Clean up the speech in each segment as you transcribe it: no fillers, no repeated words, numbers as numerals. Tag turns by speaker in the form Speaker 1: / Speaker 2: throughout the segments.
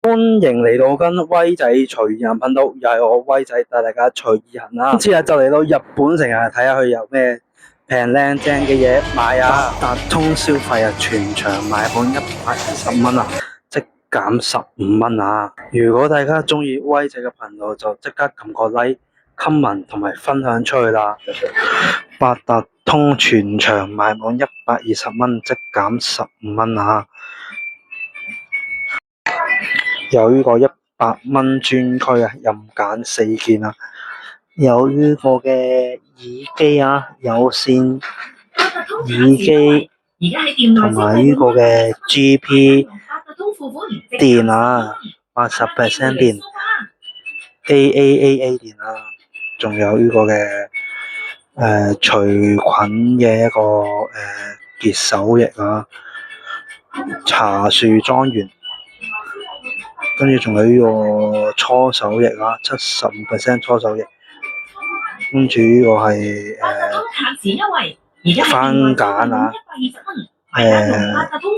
Speaker 1: 歡迎嚟到跟威仔隨意行頻道，又係我威仔帶大家隨意行啦。今次就嚟到日本城啊，睇下佢有咩平靚正嘅嘢買啊！八達通消費啊，全場買滿120蚊啊，即減15蚊啊！如果大家中意威仔嘅頻道，就即刻撳個 like、comment 同埋分享出去啦！八達通全場買滿120蚊，即減15蚊啊！有呢個100蚊專區啊，任揀4件啊，有呢個嘅耳機啊，有線耳機同埋呢個嘅 GP 電啊，80% 電 AAA 電啊，仲有呢個嘅除菌嘅一個潔手液啊，茶樹莊園。跟住仲有呢個搓手液啊，75% 搓手液。跟住呢個係番梘啊，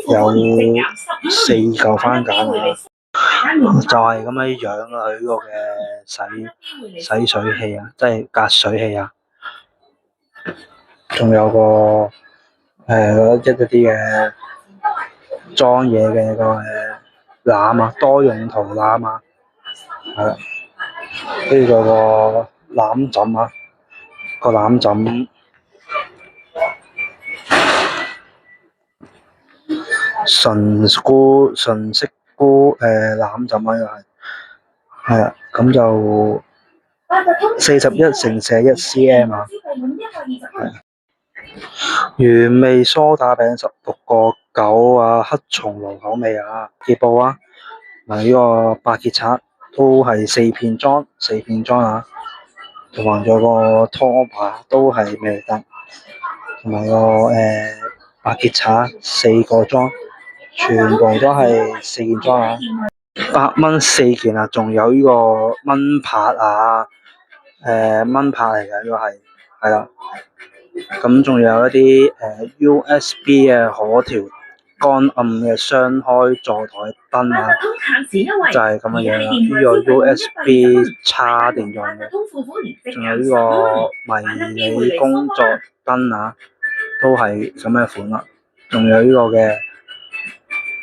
Speaker 1: 有4嚿番梘啊，就係咁嘅樣啊。佢呢個嘅洗水器啊，即係隔水器啊。仲有個一啲嘅裝嘢嘅個籃啊，多用途籃啊，係啦，跟住個攬枕啊，個攬枕純色菇攬枕啊，又係啊，咁就41×41cm 啊，係啊，原味梳打餅16.9啊，黑松露口味啊，傑布啊，嗱呢個白結擦都係4片裝啊，同埋仲有個拖把都係美利達，同埋個白結擦4個裝，全部都係4件裝啊，8蚊4件啊，仲有呢個蚊拍啊，蚊拍嚟嘅呢個係啦，咁仲有一啲USB 嘅可調乾暗嘅雙開座台燈啊，就係咁嘅樣啦。呢個 USB 插電用嘅，仲有呢個迷你工作燈啊，都係咁嘅款啦。仲有呢個嘅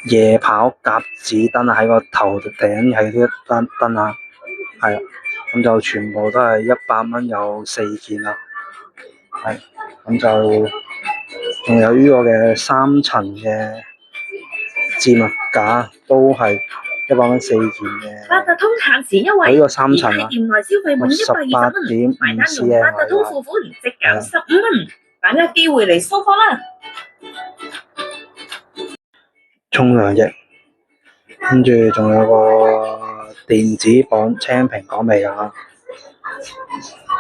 Speaker 1: 夜跑夾子燈啊，喺個頭頂係啲燈啊，係啦，咁就全部都係100蚊有4件啦，係，咁就仲有呢個嘅3層嘅置物架都係100蚊4件嘅。八達通限時優惠，呢個3層啊，18.5cm 啊，八達通付款即減15蚊，把握機會嚟收貨啦！沖涼液，跟住仲有個電子磅青蘋果味啊，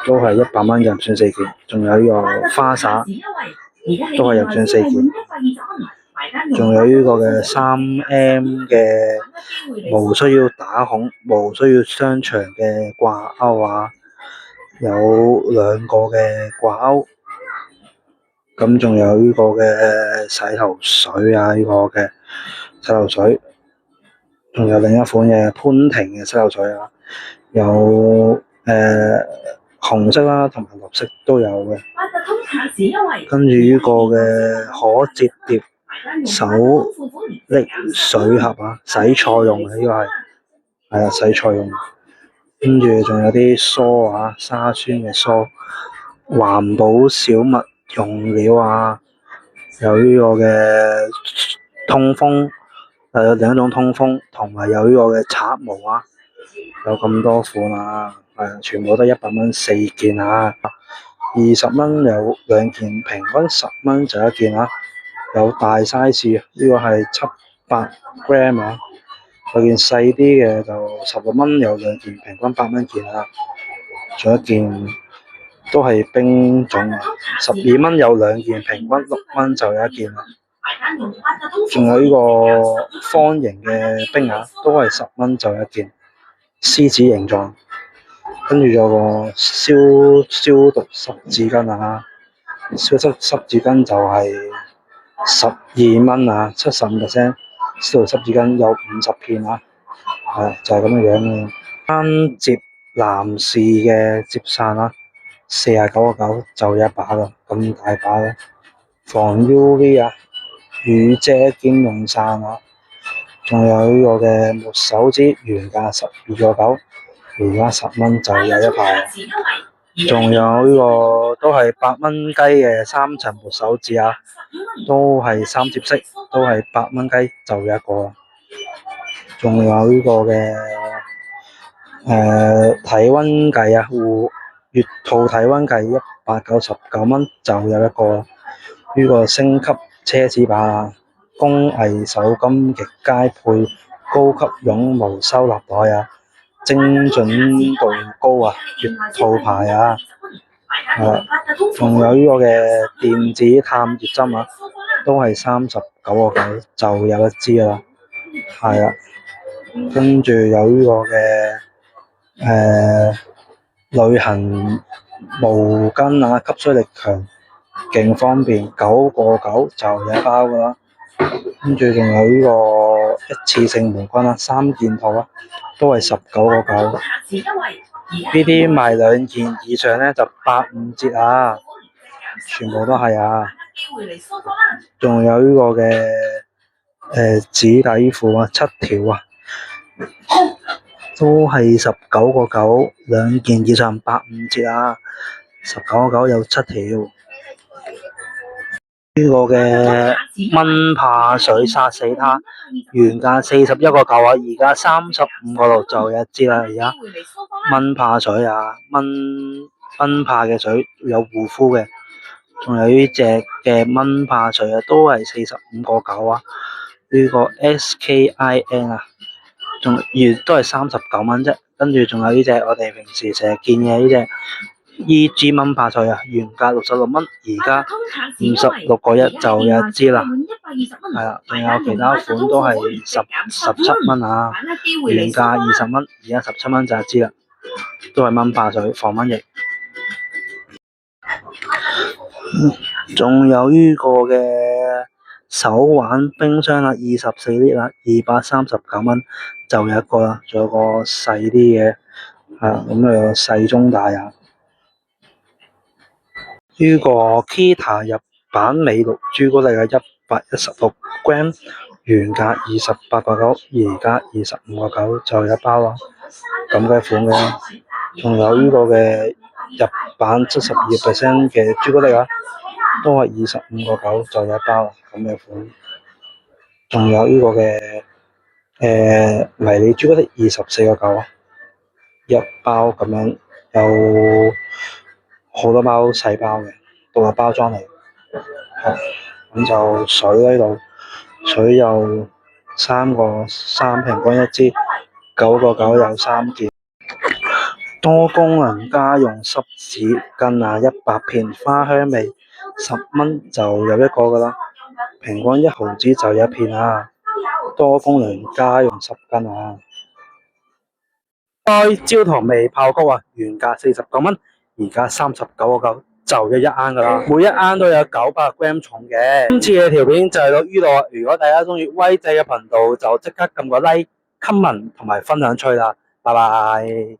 Speaker 1: 都係100蚊任選4件，仲有呢個花灑，都係任選4件。仲有呢個嘅3M 嘅無需要打孔、無需要商場嘅掛鈎啊，有2個嘅掛鈎。咁仲有呢個嘅洗頭水啊，呢個嘅洗頭水，仲有另一款嘅潘婷嘅洗頭水啊，有紅色啦，同埋綠色都有嘅。跟住呢個嘅可摺疊手拎水盒啊，洗菜用嘅呢個係啊，洗菜用。跟住仲有啲梳啊，沙宣嘅梳，環保小物用料啊，有呢個嘅通風，有另一種通風，同埋有呢個嘅刷毛啊，有咁多款啊，全部都100蚊4件啊，20蚊有2件，平均10蚊就1件啊。有大 size，呢個係700g 啊，有件細啲嘅就16蚊有2件，平均8蚊件啊。仲有一件都係冰種啊，12蚊有2件，平均6蚊就有1件啦。仲有呢個方形嘅冰盒，都係10蚊就1件，獅子形狀。跟住有個消毒濕紙巾啊，消毒濕紙巾就係12蚊啊，75%消毒濕紙巾有50片啊。就係咁嘅樣嘅。單接男士嘅接傘啦，49.9就有一把啦，咁大把啦。防 UV 啊，雨遮兼用傘啊，仲有呢個嘅抹手紙原價12.9，而家10蚊就有一排。仲有呢個都係8蚊雞嘅3層抹手紙啊，都係3接式，都係8蚊雞就有一個。仲有呢個嘅體温計啊，月套體温計199蚊就有一個。呢個升級奢侈版啊，工藝手金極佳配高級絨毛收納袋啊，精準度高啊，月套牌啊，仲有呢個嘅電子探熱針啊，都係39.9就有一支啦，係啊，跟住有呢個嘅旅行毛巾啊，吸水力強，勁方便，9.9就有一包噶啦。跟住仲有呢個一次性毛巾啦，3件套啦，都係19.9。呢啲賣2件以上咧就85折啊，全部都係啊。仲有呢個嘅紙底褲啊，7條啊，都係19.9，兩件以上85折啊，19.9有7條。呢個嘅蚊怕水殺死它，原價41.9啊，而家35.6就有一支啦。而家蚊怕水啊，蚊怕嘅水有護膚嘅，仲有呢隻嘅蚊怕水啊，都係45.9啊。呢個 SKIN 啊，仲都係39蚊啫。跟住仲有呢隻我哋平時成日見嘅呢隻。EG 蚊怕水啊，原價66蚊，而家56.1就有一支啦。係啦，仲有其他款都係17蚊啊，原價20蚊，而家17蚊就一支啦，都係蚊怕水防蚊液。仲有呢個嘅手玩冰箱啦，24L啦，239蚊就有一個啦，仲有個細啲嘅，咁有細中大啊。呢個 Kita 日版美祿朱古力嘅116g，原價28.9，而家25.9就有一包啦，咁嘅款嘅。仲有呢個嘅日版72% 嘅朱古力啊，都係25.9就有一包，咁嘅款。仲有呢個嘅迷你朱古力24.9啊，一包咁樣，有好多包細包嘅獨立包裝嚟，咁就水呢度，水有3個3平均一支，9.9有3件。多功能家用濕紙巾啊，100片花香味，10蚊就有一個噶啦，平均1毫子就有一片啊。多功能家用濕巾啊，焦糖味爆谷啊，原價49蚊，而家39.9就有一盎噶啦，每一盎都有900g重嘅。今次嘅條片就係到呢度啦，如果大家中意威仔嘅頻道，就即刻撳個 like、comment 同埋分享出去啦，拜拜。